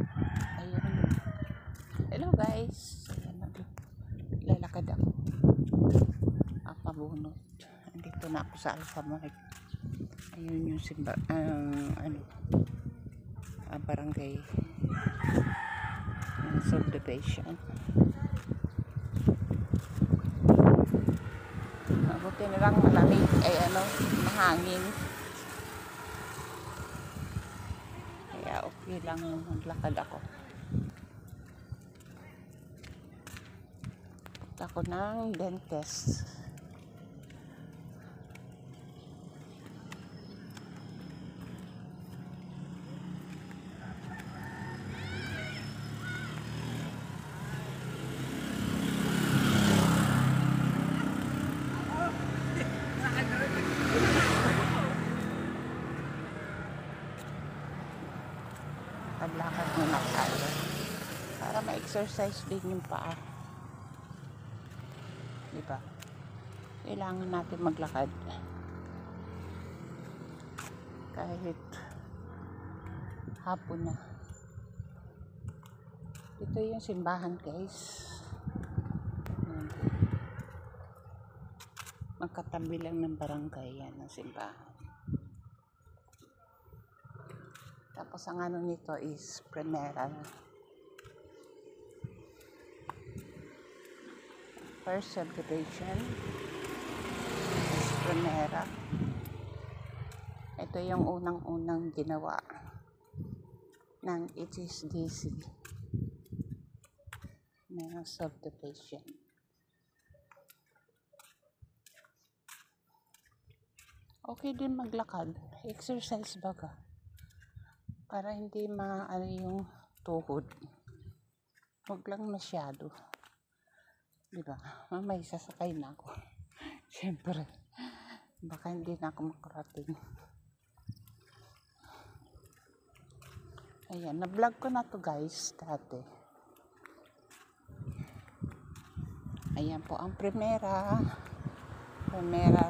Ayun. Hello guys. Ayan, lalakad ako. Pabunot. Andito na ako sa Alpha Mart. Ayun yung simba, barangay subdivision. Buti na lang malamig ay mahangin. Kaya okay lang maglakad ako. Punta ako ng dentist. Paglakad muna tayo para ma-exercise din yung paa, diba? Kailangan natin maglakad kahit hapon na. Ito yung simbahan guys, magkatabi lang ng barangay yan ang simbahan. Tapos ang ano nito is Primera. First subdivision is Primera. Ito yung unang-unang ginawa ng HSDC na subdivision. Okay din maglakad, exercise baga, para hindi maano yung tuhod. Huwag lang masyado, diba? Mamay sasakay na ako. Siyempre, baka hindi na ako makarating. Ayan, na-vlog ko na to guys dati. Ayan po ang Primera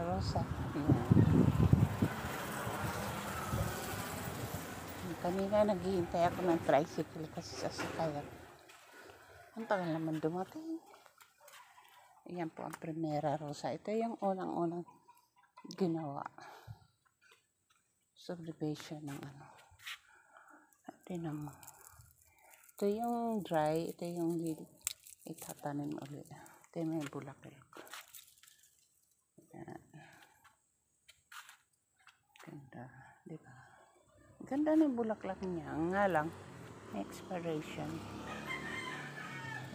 Rosa. Ayan. Kanina naghihintay ako ng tricycle kasi sasakay. Ang tagal naman dumating. Ayan po ang Primera Rosa. Ito yung unang-unang ginawa. Subdivision ng Tinan mo. Ito yung dry. Ito yung itatanim ulit. Ito yung may bulaklak. Ayan. Ganda. Diba? Ganda ng bulaklak niya. Nga lang, may expiration.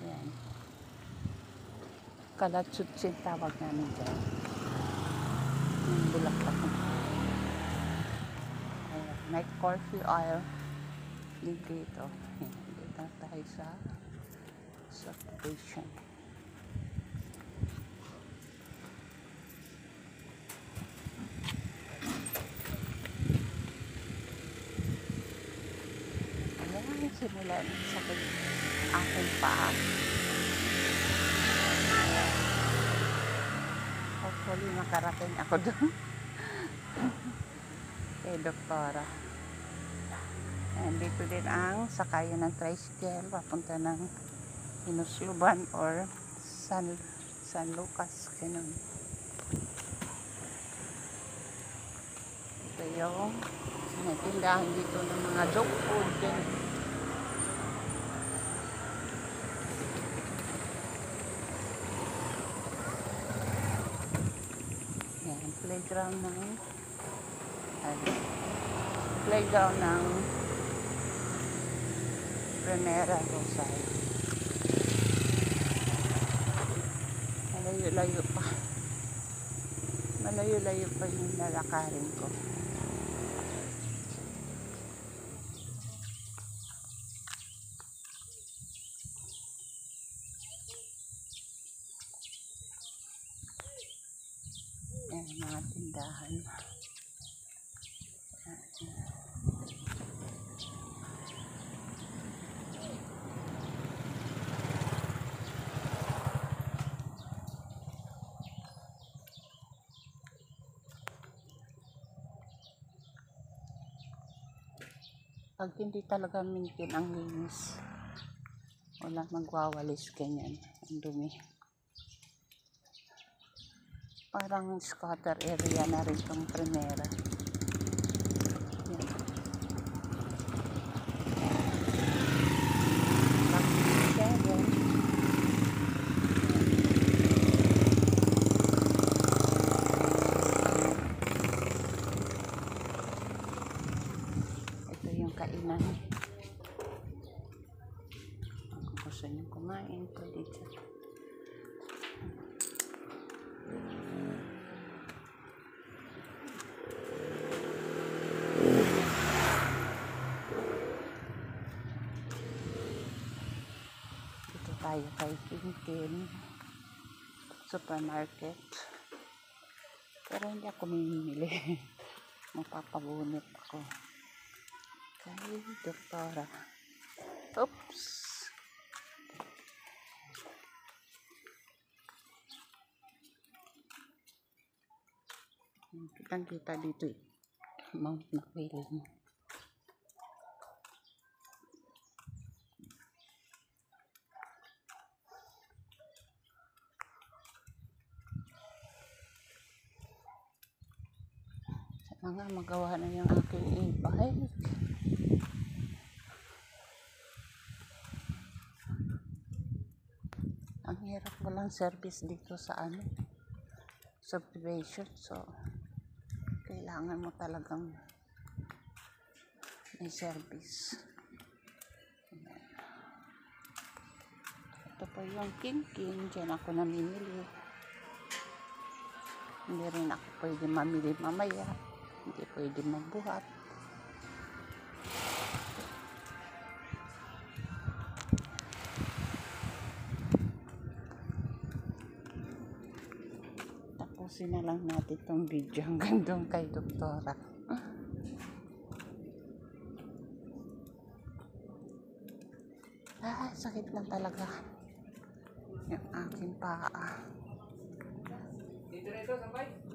Ayan. Kalatsutsin tawag namin dyan. Yung bulaklak niya. Ayan. May coffee oil din dito. Ayan. Dito tayo sa subdivision. Simula ng sakit aking paa. Hopefully makarating ako doon kay doktora. And dito din ang sakayan ng tricycle papunta ng Inusluban or San Lucas, ganun. Ito yung sinatindahan dito ng mga dog food din. Playground ng Primera Rosa. Malayo-layo pa yung lalakarin ko. Ayan, mga tindahan. Pag hindi talaga maintain ang linis, wala magwawalis ganyan. Ang dumi. Parang scatter area na rin itong Primera. Yan. Ito yung kainan. Kung gusto nyo kumain, pwede dyan. Dito tayo kay Tintin Supermarket. Pero hindi ako mamimili. Magpapabunot ako kay Doktora. Oops! Kitang-kita dito eh. Mount Makiling. Sana nga magawa na yung aking e-bike. Ang hirap walang service dito sa subdivision. So, kailangan mo talagang may service. Ito po yung King. Diyan ako namimili. Hindi rin ako pwede mamili mamaya. Hindi pwede magbuhat. Tapusin na lang natin itong video hanggang doon kay Doktora. Sakit lang talaga yung aking paa. Dito na ito, sampay.